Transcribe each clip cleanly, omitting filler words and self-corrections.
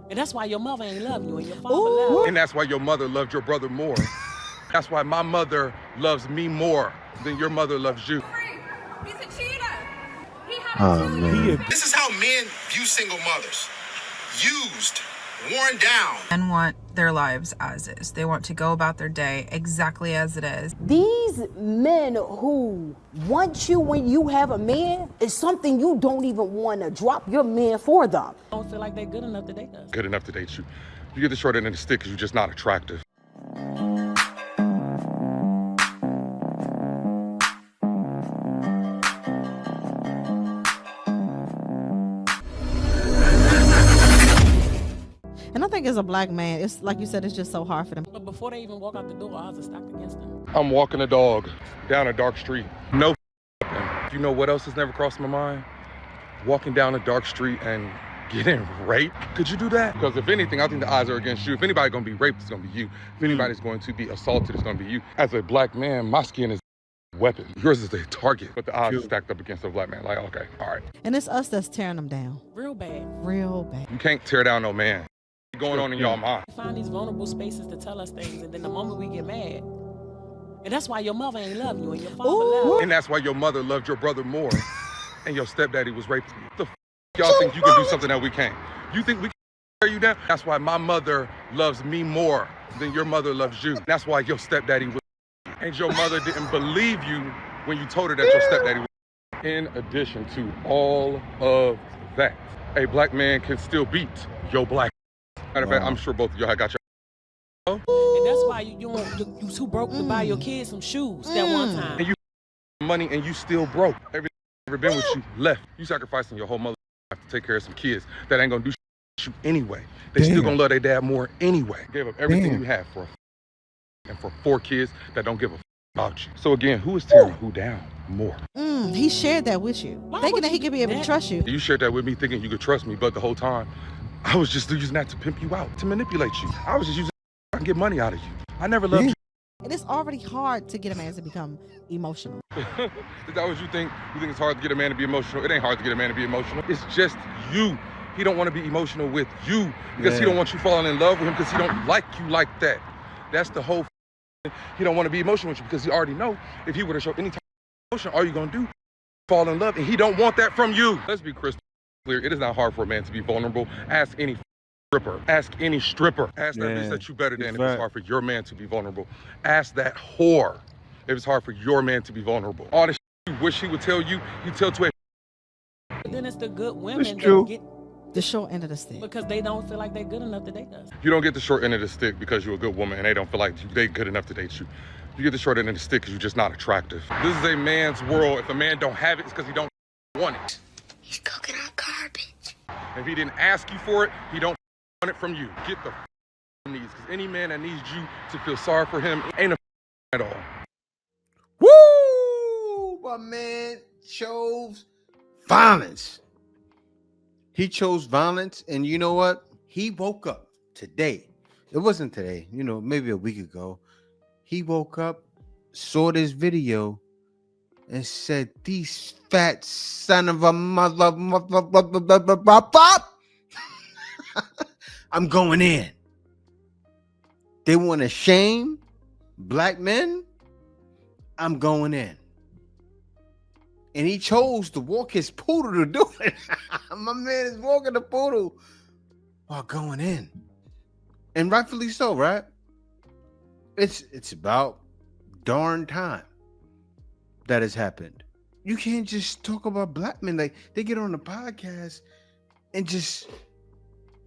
And that's why your mother ain't love you and your father love you. And that's why your mother loved your brother more. That's why my mother loves me more than your mother loves you. He's a cheater. He had a man. This is how men view single mothers. Used, worn down. Men want their lives as is. They want to go about their day exactly as it is. These men who want you when you have a man is something you don't even want to drop your man for them. Don't feel like they're good enough to date us. Good enough to date you. You get the short end of the stick because you're just not attractive. And I think as a black man, it's like you said, it's just so hard for them. But before they even walk out the door, odds are stacked against them. I'm walking a dog down a dark street. No. You know what else has never crossed my mind? Walking down a dark street and getting raped. Could you do that? Because if anything, I think the odds are against you. If anybody's gonna be raped, it's gonna be you. If anybody's going to be assaulted, it's gonna be you. As a black man, my skin is a weapon. Yours is a target. But the odds are stacked up against a black man. Like, okay, all right. And it's us that's tearing them down. Real bad. Real bad. You can't tear down no man. What's going on in y'all mind? We find these vulnerable spaces to tell us things, and then the moment we get mad, and that's why your mother ain't love you and your father love you. And that's why your mother loved your brother more and your stepdaddy was raping you. The y'all think you can do something that we can't? You think we can tear you down? That's why my mother loves me more than your mother loves you. That's why your stepdaddy was and your mother didn't believe you when you told her that your stepdaddy was. In addition to all of that, a black man can still beat your black. Matter of fact, I'm sure both of y'all got your. And that's why you too broke to buy your kids some shoes that one time. And you money and you still broke. Everything ever been with you left. You sacrificing your whole mother life to take care of some kids that ain't gonna do you anyway. They still gonna love their dad more anyway. Gave up everything you have for and for 4 kids that don't give a about you. So again, who is tearing who down more? He shared that with you, thinking that he could be able to trust you. You shared that with me thinking you could trust me, but the whole time I was just using that to pimp you out, to manipulate you. I was just using that to get money out of you. I never loved you. And it's already hard to get a man to become emotional. Is that what you think? You think it's hard to get a man to be emotional? It ain't hard to get a man to be emotional. It's just you. He don't want to be emotional with you because he don't want you falling in love with him because he don't like you like that. That's the whole he don't want to be emotional with you because he already know if he were to show any type of emotion, all you're going to do fall in love, and he don't want that from you. Let's be crystal clear. It is not hard for a man to be vulnerable. Ask any stripper. Ask any stripper. Ask that bitch that you better than if it's hard for your man to be vulnerable. Ask that whore if it's hard for your man to be vulnerable. All the shit you wish he would tell you, you tell to a. But then it's the good women that get the short end of the stick because they don't feel like they're good enough to date us. You don't get the short end of the stick because you're a good woman and they don't feel like they're good enough to date you. You get the short end of the stick because you're just not attractive. This is a man's world. If a man don't have it, it's because he don't want it. He's cooking our garbage. If he didn't ask you for it, he don't want it from you. Get the needs, because any man that needs you to feel sorry for him ain't a at all. Woo! My man chose violence. He chose violence, and you know what? He woke up today. It wasn't today, maybe a week ago. He woke up, saw this video, and said, "These fat son of a mother, I'm going in. They want to shame black men. I'm going in." And he chose to walk his poodle to do it. My man is walking the poodle while going in. And rightfully so, right? It's about darn time that has happened. You can't just talk about black men. Like, they get on the podcast and just...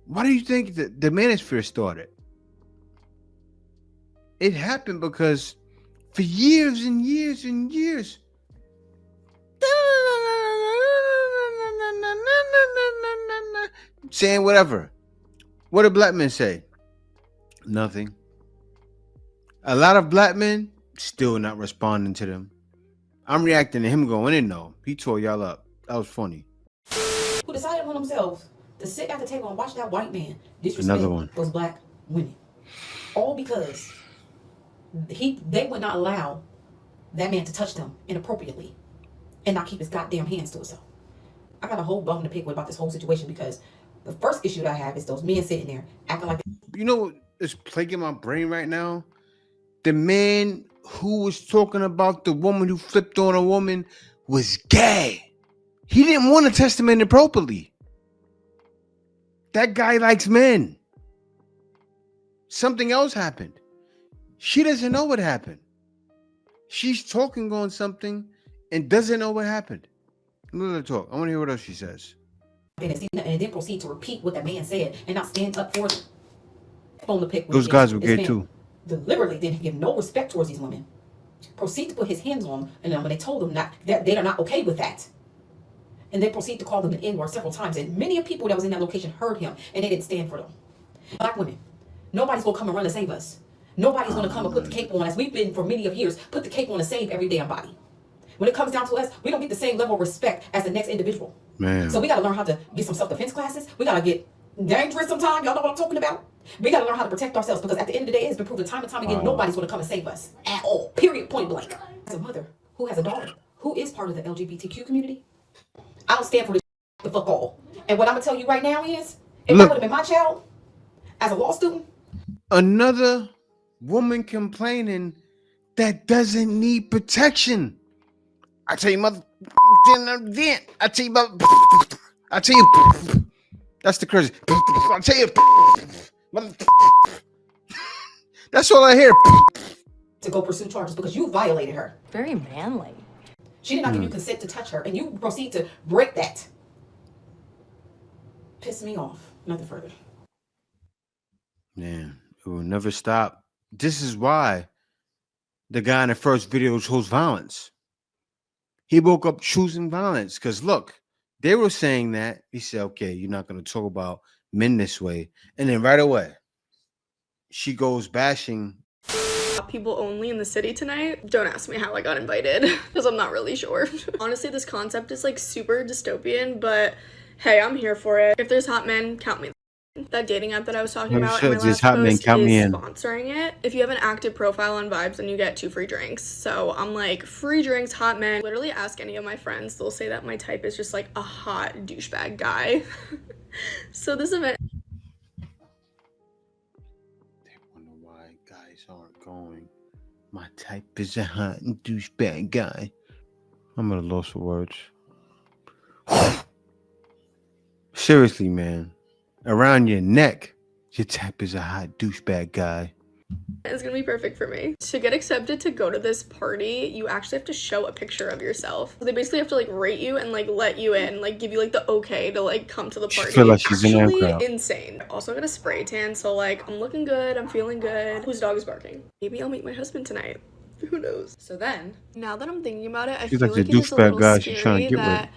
Why do you think that the manosphere started? It happened because for years and years and years... saying whatever. What do black men say? Nothing. A lot of black men still not responding to them. I'm reacting to him going in though. He tore y'all up. That was funny. Who decided on themselves to sit at the table and watch that white man disrespect those black women. All because they would not allow that man to touch them inappropriately and not keep his goddamn hands to himself. I got a whole bone to pick with about this whole situation because The first issue that I have is those men sitting there acting like. You know what is plaguing my brain right now? The man who was talking about the woman who flipped on a woman was gay. He didn't want to testament it properly. That guy likes men. Something else happened. She doesn't know what happened. She's talking on something and doesn't know what happened. Let her talk. I want to hear what else she says. And then proceed to repeat what that man said and not stand up for them. On the pick. Those guys were gay too. Deliberately didn't give no respect towards these women. Proceed to put his hands on them, and then when they told him that they are not okay with that. And they proceed to call them an N-word several times. And many of people that was in that location heard him, and they didn't stand for them. Black women, nobody's going to come and run to save us. Nobody's going to come and put the cape on, as we've been for many of years, put the cape on to save every damn body. When it comes down to us, we don't get the same level of respect as the next individual. Man. So we got to learn how to get some self-defense classes. We got to get dangerous sometimes. Y'all know what I'm talking about? We got to learn how to protect ourselves, because at the end of the day, it's been proven time and time again, nobody's going to come and save us at all. Period, point blank. As a mother who has a daughter who is part of the LGBTQ community, I don't stand for this the fuck all. And what I'm going to tell you right now is, if that would have been my child as a law student. Another woman complaining that doesn't need protection. I tell you, mother, I tell you, mother, I tell you, that's the crazy. I tell you, mother, that's all I hear. To go pursue charges because you violated her. Very manly. She did not give you consent to touch her, and you proceed to break that. Piss me off. Nothing further. Man, it will never stop. This is why the guy in the first video chose violence. He woke up choosing violence because, look, they were saying that. He said, okay, you're not going to talk about men this way. And then right away, she goes bashing. People only in the city tonight. Don't ask me how I got invited because I'm not really sure. Honestly, this concept is like super dystopian, but hey, I'm here for it. If there's hot men, count me. That dating app that I was talking about in my last post is sponsoring it. If you have an active profile on Vibes, then you get 2 free drinks. So I'm like, free drinks, hot men. Literally ask any of my friends. They'll say that my type is just like a hot douchebag guy. So this event. They wonder why guys aren't going. My type is a hot and douchebag guy. I'm at a loss for words. Seriously, man. Around your neck, your type is a hot douchebag guy. It's gonna be perfect for me. To get accepted to go to this party, you actually have to show a picture of yourself. They basically have to like rate you and like let you in, like give you like the okay to like come to the party. I feel like she's actually insane. Also got a spray tan, so like I'm looking good, I'm feeling good. Whose dog is barking? Maybe I'll meet my husband tonight. Who knows? So then, now that I'm thinking about it, I feel like it is a little scary that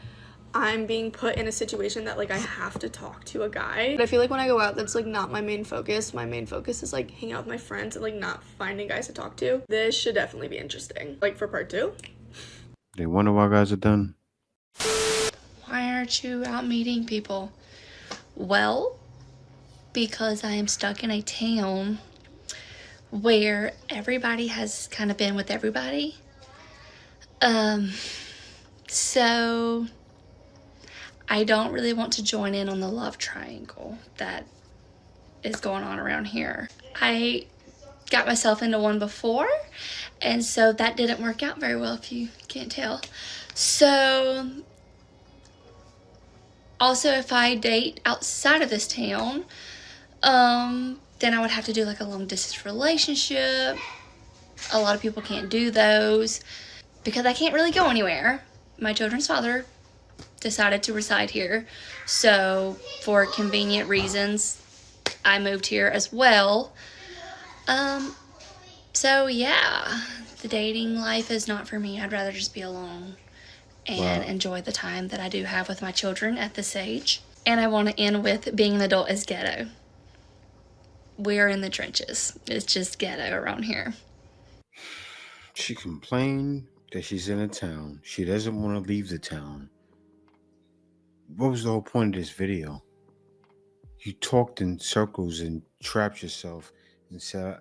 I'm being put in a situation that like I have to talk to a guy. But I feel like when I go out, that's like not my main focus. My main focus is like hanging out with my friends and like not finding guys to talk to. This should definitely be interesting. Like for part 2. They wonder why guys are done. Why aren't you out meeting people? Well, because I am stuck in a town where everybody has kind of been with everybody. So I don't really want to join in on the love triangle that is going on around here. I got myself into one before, and so that didn't work out very well, if you can't tell. So also, if I date outside of this town, then I would have to do like a long distance relationship. A lot of people can't do those because I can't really go anywhere. My children's father decided to reside here, so for convenient reasons I moved here as well. So yeah, the dating life is not for me. I'd rather just be alone and enjoy the time that I do have with my children at this age. And I want to end with being an adult is ghetto. We're in the trenches. It's just ghetto around here. She complained that she's in a town. She doesn't want to leave the town. What was the whole point of this video? You talked in circles and trapped yourself and said,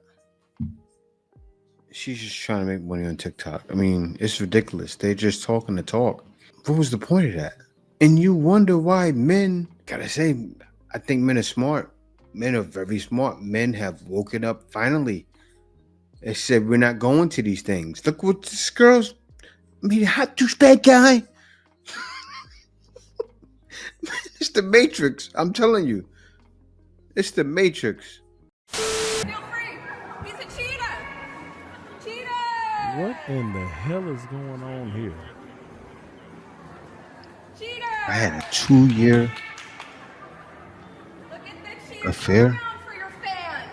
she's just trying to make money on TikTok. I mean, it's ridiculous. They're just talking to talk. What was the point of that? And you wonder why men gotta say, I think men are smart. Men are very smart. Men have woken up finally. They said, we're not going to these things. Look what this girl's, I mean, hot douchebag guy. It's the Matrix. I'm telling you. It's the Matrix. Feel free. He's a cheater. Cheater. What in the hell is going on here? Cheater. I had a 2-year Look at the cheater affair. for your fans.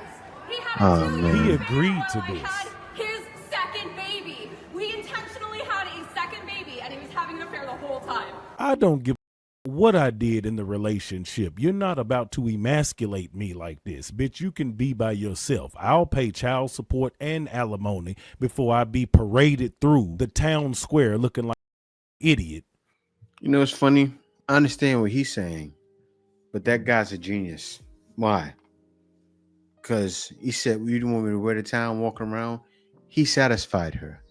He had Oh, a man. He agreed to He this. had his second baby. We intentionally had a second baby, and he was having an affair the whole time. I don't give what I did in the relationship. You're not about to emasculate me like this. Bitch, you can be by yourself. I'll pay child support and alimony before I be paraded through the town square looking like an idiot. You know, it's funny. I understand what he's saying, but that guy's a genius. Why? Because he said, well, you don't want me to wear the town walking around? He satisfied her.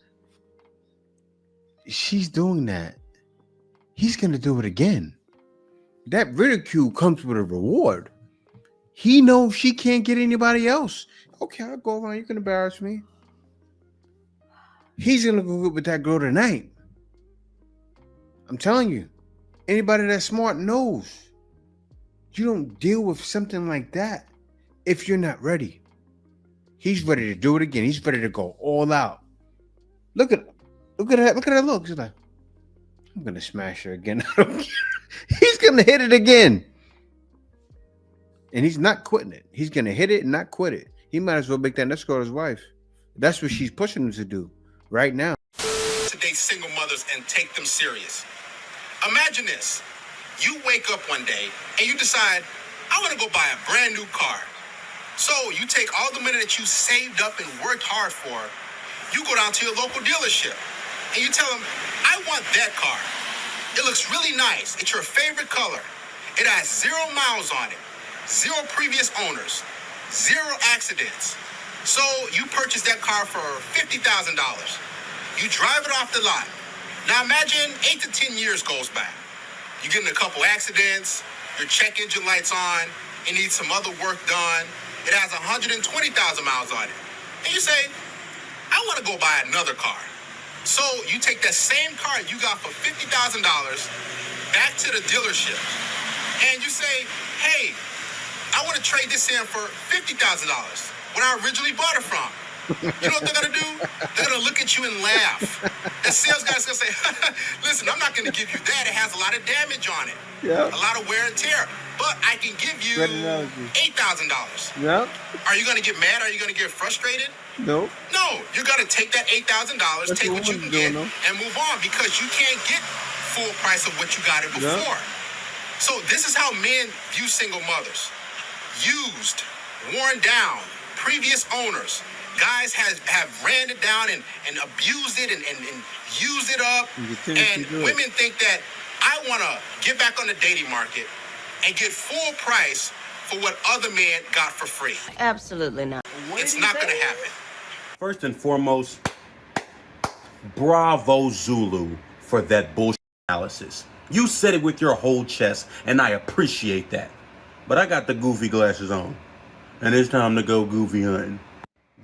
She's doing that. He's going to do it again. That ridicule comes with a reward. He knows she can't get anybody else. Okay, I'll go around. You can embarrass me. He's going to go good with that girl tonight. I'm telling you. Anybody that's smart knows. You don't deal with something like that if you're not ready. He's ready to do it again. He's ready to go all out. Look at that look. She's like, I'm gonna smash her again. I don't care. He's gonna hit it again. And he's not quitting it. He's gonna hit it and not quit it. He might as well make that next girl his wife. That's what she's pushing him to do right now. Today's single mothers and take them serious. Imagine this. You wake up one day and you decide, I want to go buy a brand new car. So you take all the money that you saved up and worked hard for, you go down to your local dealership and you tell them, I want that car. It looks really nice. It's your favorite color. It has 0 miles on it, 0 previous owners, 0 accidents. So you purchase that car for $50,000. You drive it off the lot. Now imagine 8 to 10 years goes by. You get in a couple accidents, your check engine light's on, it needs some other work done. It has 120,000 miles on it. And you say, I want to go buy another car. So you take that same car you got for $50,000 back to the dealership. And you say, hey, I want to trade this in for $50,000 when I originally bought it from. You know what they're going to do? They're going to look at you and laugh. The sales guy's going to say, listen, I'm not going to give you that. It has a lot of damage on it. Yeah. A lot of wear and tear. But I can give you $8,000. Yeah. Are you going to get mad? Are you going to get frustrated? No. No. You're going to take that $8,000, take what you can get, and move on because you can't get full price of what you got it before. Yeah. So this is how men view single mothers. Used, worn down, previous owners. Guys have ran it down and abused it and used it up. And women think that I want to get back on the dating market and get full price for what other men got for free. Absolutely not. It's not going to happen. First and foremost, bravo Zulu for that bullshit analysis. You said it with your whole chest, and I appreciate that. But I got the goofy glasses on, and it's time to go goofy hunting.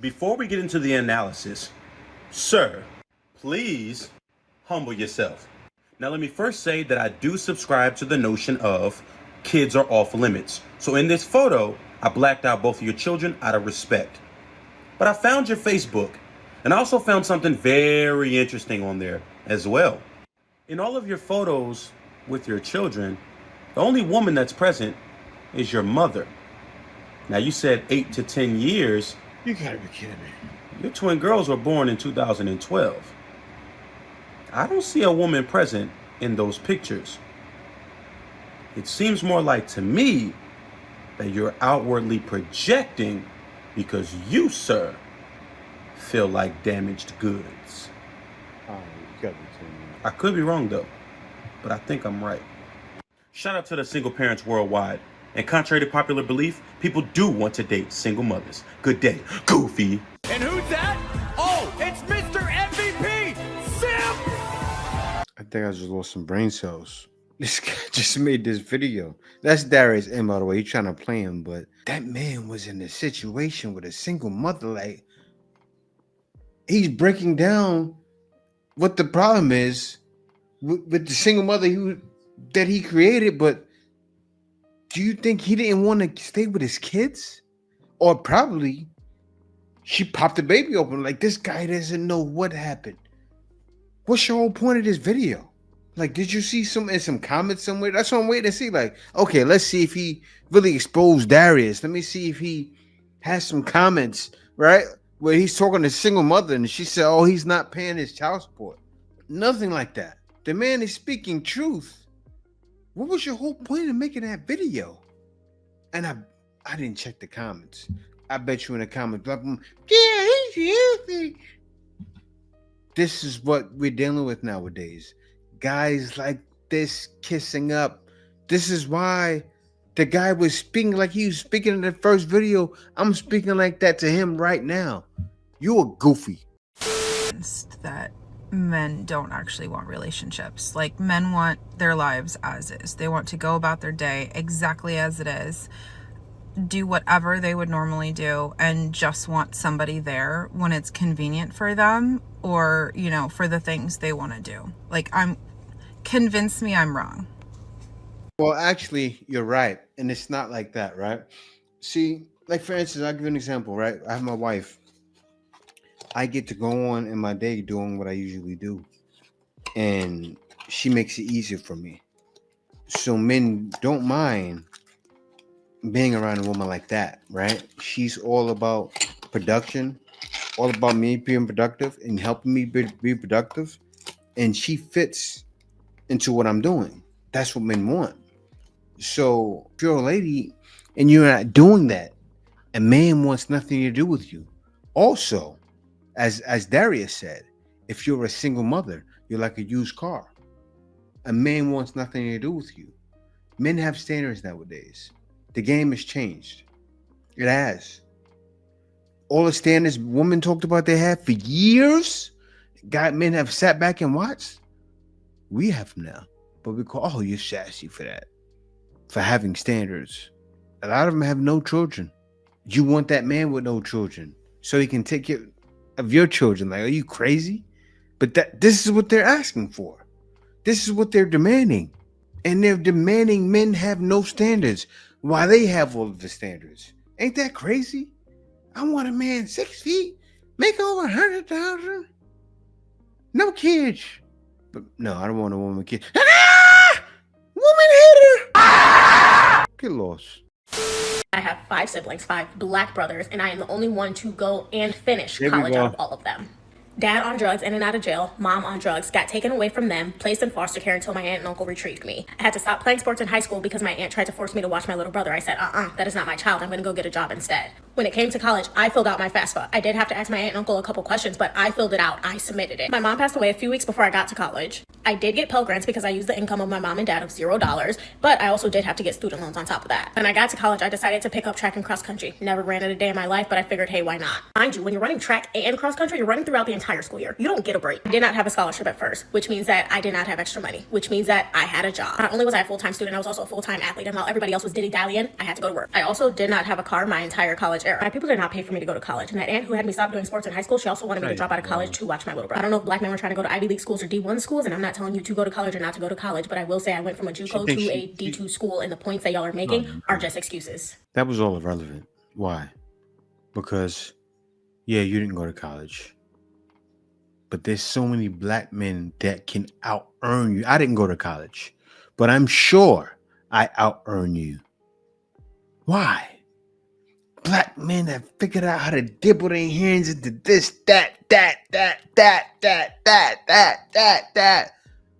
Before we get into the analysis, sir, please humble yourself. Now let me first say that I do subscribe to the notion of kids are off limits. So in this photo, I blacked out both of your children out of respect. But I found your Facebook, and I also found something very interesting on there as well. In all of your photos with your children, the only woman that's present is your mother. Now you said 8 to 10 years. You gotta be kidding me. Your twin girls were born in 2012. I don't see a woman present in those pictures. It seems more like to me that you're outwardly projecting because you, sir, feel like damaged goods. Oh, you gotta be kidding me. I could be wrong though, but I think I'm right. Shout out to the single parents worldwide. And contrary to popular belief, people do want to date single mothers. Good day, Goofy. And who's that? Oh, it's Mr. MVP, Simp! I think I just lost some brain cells. This guy just made this video. That's Darius M, by the way. He's trying to play him, but that man was in a situation with a single mother. Like, he's breaking down what the problem is with the single mother that he created. But do you think he didn't want to stay with his kids? Or probably she popped the baby open. Like, this guy doesn't know what happened. What's your whole point of this video? Like, did you see some comments somewhere? That's what I'm waiting to see. Like, okay, let's see if he really exposed Darius. Let me see if he has some comments, right? Where he's talking to single mother and she said, oh, he's not paying his child support. Nothing like that. The man is speaking truth. What was your whole point of making that video? And I didn't check the comments. I bet you in the comments, yeah, he's healthy. This is what we're dealing with nowadays. Guys like this kissing up. This is why the guy was speaking like he was speaking in the first video. I'm speaking like that to him right now. You a goofy. That men don't actually want relationships. Like, men want their lives as is. They want to go about their day exactly as it is, do whatever they would normally do, and just want somebody there when it's convenient for them, or, you know, for the things they want to do. Like, convince me I'm wrong. Well, actually, you're right. And it's not like that, right? See, like, for instance, I'll give you an example, right? I have my wife. I get to go on in my day doing what I usually do. And she makes it easier for me. So men don't mind being around a woman like that, right? She's all about production, all about me being productive and helping me be productive. And she fits into what I'm doing. That's what men want. So if you're a lady and you're not doing that, a man wants nothing to do with you. Also, as Darius said, if you're a single mother, you're like a used car. A man wants nothing to do with you. Men have standards nowadays. The game has changed. It has. All the standards women talked about they had for years, men have sat back and watched. We have them now. But we call, oh, you're sassy for that. For having standards. A lot of them have no children. You want that man with no children so he can take care of your children. Like, are you crazy? But this is what they're asking for. This is what they're demanding. And they're demanding men have no standards while they have all of the standards. Ain't that crazy? I want a man 6 feet, make over 100,000, no kids. But no, I don't want a woman with kids. Woman hater. Get lost. I have 5 siblings, 5 black brothers, and I am the only one to go and finish Here we college go. out of all of them. Dad on drugs, in and out of jail. Mom on drugs, got taken away from them, placed in foster care until my aunt and uncle retrieved me. I had to stop playing sports in high school because my aunt tried to force me to watch my little brother. I said, that is not my child. I'm going to go get a job instead. When it came to college, I filled out my FAFSA. I did have to ask my aunt and uncle a couple questions, but I filled it out. I submitted it. My mom passed away a few weeks before I got to college. I did get Pell Grants because I used the income of my mom and dad of $0, but I also did have to get student loans on top of that. When I got to college, I decided to pick up track and cross country. Never ran it a day in my life, but I figured, hey, why not? Mind you, when you're running track and cross country, you're running throughout the entire school year. You don't get a break. I did not have a scholarship at first, which means that I did not have extra money, which means that I had a job. Not only was I a full-time student, I was also a full-time athlete, and while everybody else was dilly-dallying, I had to go to work. I also did not have a car my entire college era. My people did not pay for me to go to college, and that aunt who had me stop doing sports in high school, she also wanted me to drop out of college to watch my little brother. I don't know if black men were trying to go to Ivy League schools or D1 schools, and I'm not telling you to go to college or not to go to college, but I will say I went from a JUCO to a D2 school, and the points that y'all are making are just excuses. That was all irrelevant. Why? Because, yeah, you didn't go to college. But there's so many black men that can out-earn you. I didn't go to college, but I'm sure I out-earn you. Why? Black men have figured out how to dibble their hands into this, that,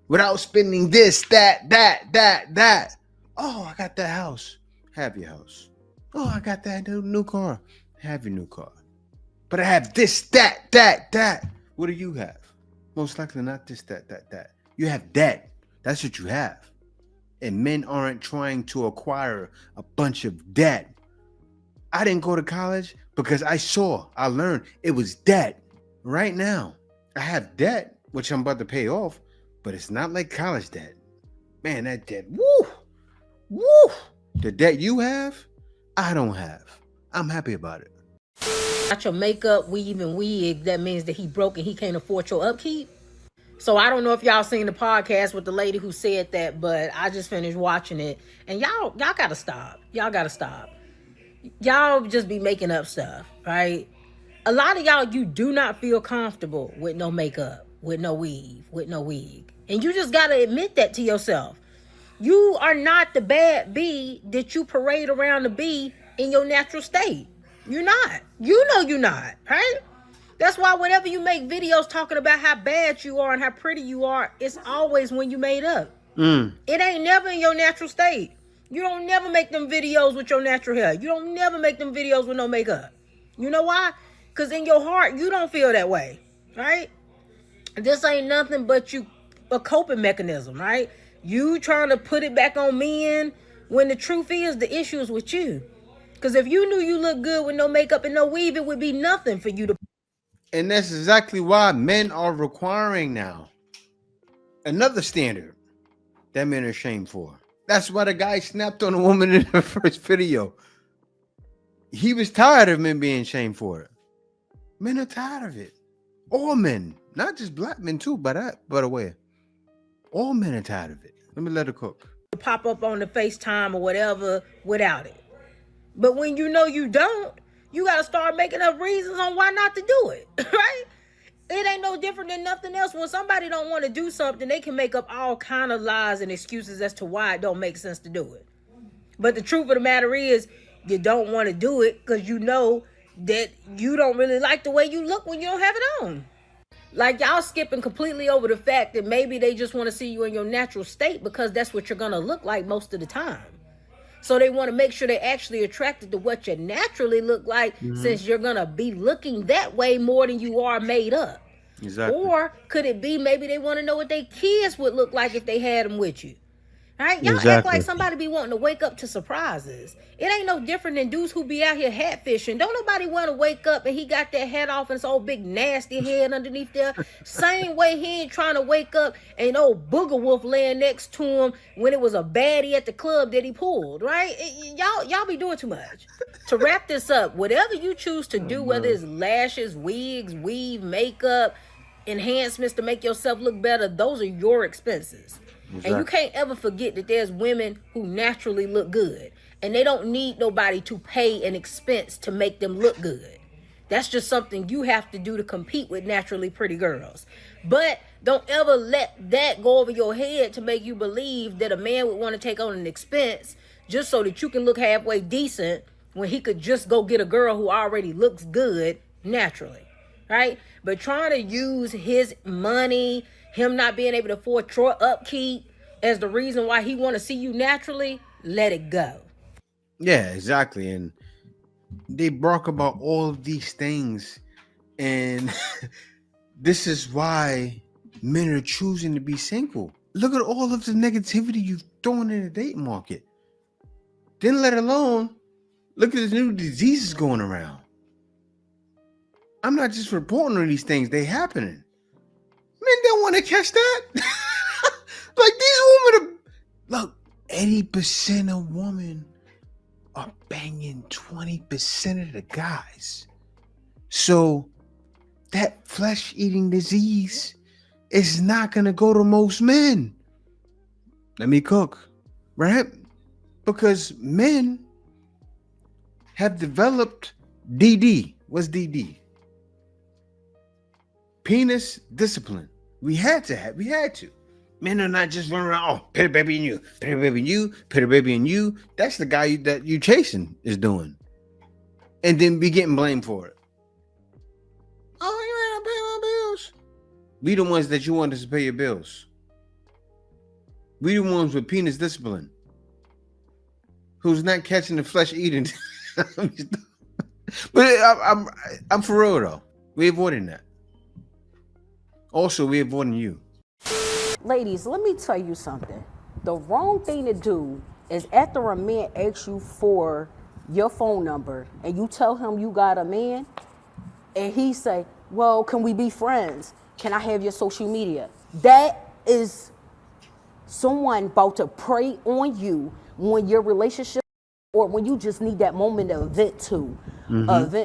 without spending this, that. Oh, I got that house. Have your house. Oh, I got that new car. Have your new car. But I have this, that. What do you have? Most likely not this, that. You have debt. That's what you have. And men aren't trying to acquire a bunch of debt. I didn't go to college because I learned it was debt. Right now, I have debt, which I'm about to pay off, but it's not like college debt. Man, that debt. Woo! Woo! The debt you have, I don't have. I'm happy about it. Got your makeup, weave, and wig, that means that he broke and he can't afford your upkeep. So I don't know if y'all seen the podcast with the lady who said that, but I just finished watching it. And y'all gotta stop. Y'all gotta stop. Y'all just be making up stuff, right? A lot of y'all, you do not feel comfortable with no makeup, with no weave, with no wig. And you just gotta admit that to yourself. You are not the bad bee that you parade around to be in your natural state. You're not. You know you're not, right? That's why whenever you make videos talking about how bad you are and how pretty you are, it's always when you made up. It ain't never in your natural state. You don't never make them videos with your natural hair. You don't never make them videos with no makeup. You know why? Because in your heart, you don't feel that way, right? This ain't nothing but a coping mechanism, right? You trying to put it back on men when the truth is the issue is with you. Because if you knew you look good with no makeup and no weave, it would be nothing for you to. And that's exactly why men are requiring now another standard that men are ashamed for. That's why the guy snapped on a woman in the first video. He was tired of men being shamed for it. Men are tired of it. All men, not just black men too, by the way. All men are tired of it. Let me let it cook. Pop up on the FaceTime or whatever without it. But when you know you don't, you got to start making up reasons on why not to do it, right? It ain't no different than nothing else. When somebody don't want to do something, they can make up all kind of lies and excuses as to why it don't make sense to do it. But the truth of the matter is, you don't want to do it because you know that you don't really like the way you look when you don't have it on. Like, y'all skipping completely over the fact that maybe they just want to see you in your natural state because that's what you're going to look like most of the time. So they want to make sure they're actually attracted to what you naturally look like, since you're going to be looking that way more than you are made up. Exactly. Or could it be maybe they want to know what their kids would look like if they had them with you? Right? Y'all act like somebody be wanting to wake up to surprises. It ain't no different than dudes who be out here hatfishing. Don't nobody want to wake up and he got that head off and this old big nasty head underneath there. Same way he ain't trying to wake up and old booger wolf laying next to him when it was a baddie at the club that he pulled, right? Y'all be doing too much. To wrap this up, whatever you choose to do, whether it's lashes, wigs, weave, makeup, enhancements to make yourself look better, those are your expenses. Exactly. And you can't ever forget that there's women who naturally look good and they don't need nobody to pay an expense to make them look good. That's just something you have to do to compete with naturally pretty girls. But don't ever let that go over your head to make you believe that a man would want to take on an expense just so that you can look halfway decent when he could just go get a girl who already looks good naturally, right? But trying to use his money, him not being able to afford your upkeep as the reason why he want to see you naturally, let it go. Yeah, exactly. And they brag about all of these things. And this is why men are choosing to be single. Look at all of the negativity you've thrown in the dating market. Then let alone, look at the new diseases going around. I'm not just reporting on these things, they happening. Men don't want to catch that. Like, these women are, look, 80% of women are banging 20% of the guys. So that flesh-eating disease is not going to go to most men. Let me cook, right? Because men have developed DD. What's DD? Penis discipline. We had to. Men are not just running around, oh, put a baby in you, put a baby in you, put a baby in you. That's the guy that you chasing is doing. And then be getting blamed for it. Oh, you ain't pay my bills. We the ones that you want us to pay your bills. We the ones with penis discipline. Who's not catching the flesh eating. But I'm for real though. We avoiding that. Also, we avoiding you. Ladies, let me tell you something. The wrong thing to do is after a man asks you for your phone number and you tell him you got a man and he say, well, can we be friends? Can I have your social media? That is someone about to prey on you when your relationship, or when you just need that moment to vent to,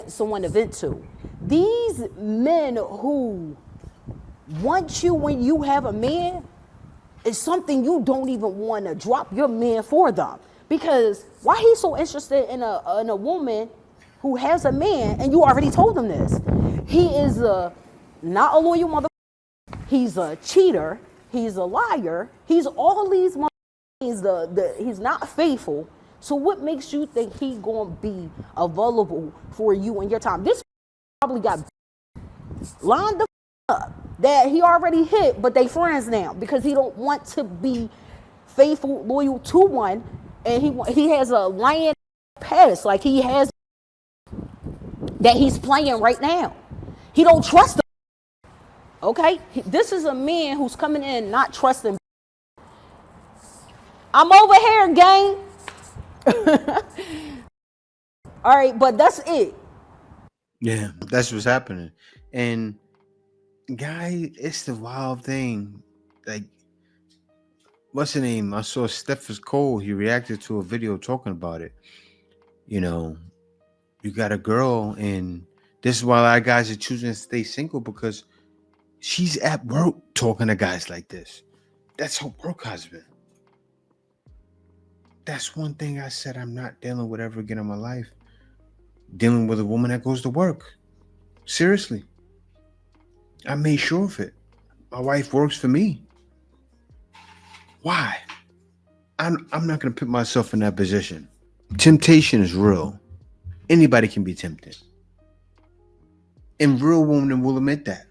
someone to vent to. These men who want you when you have a man is something you don't even want to drop your man for them. Because why he's so interested in a woman who has a man, and you already told him this. He is not a loyal mother. He's a cheater. He's a liar. He's all these. He's not faithful. So what makes you think he gonna be available for you in your time? This probably got lined up that he already hit, but they friends now because he don't want to be faithful, loyal to one, and he has a lying past, like he has that he's playing right now. He don't trust them. Okay, this is a man who's coming in not trusting. I'm over here, gang. All right, but that's it. Yeah, that's what's happening. And guy, it's the wild thing. Like, what's the name? I saw Stephens Cole. He reacted to a video talking about it. You know, you got a girl, and this is why a lot of guys are choosing to stay single, because she's at work talking to guys like this. That's her work husband. That's one thing I said I'm not dealing with ever again in my life. Dealing with a woman that goes to work. Seriously. I made sure of it. My wife works for me. Why? I'm not going to put myself in that position. Temptation is real. Anybody can be tempted. And real women will admit that.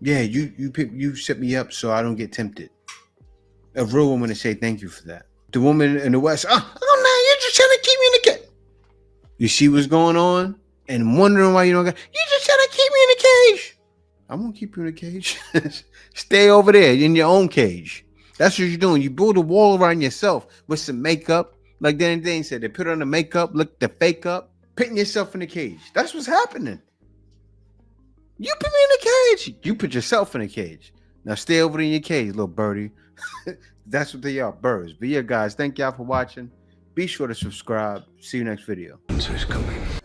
Yeah, you set me up so I don't get tempted. A real woman to say thank you for that. The woman in the West, oh man, you're just trying to keep me in the cage. You see what's going on? And wondering why you don't you're just trying to keep me in the cage. I'm going to keep you in the cage. Stay over there in your own cage. That's what you're doing. You build a wall around yourself with some makeup. Like Danny Dane said, they put on the makeup, look the fake up, putting yourself in the cage. That's what's happening. You put me in the cage. You put yourself in the cage. Now stay over there in your cage, little birdie. That's what they are, birds. But yeah, guys, thank y'all for watching. Be sure to subscribe. See you next video. Answer's coming.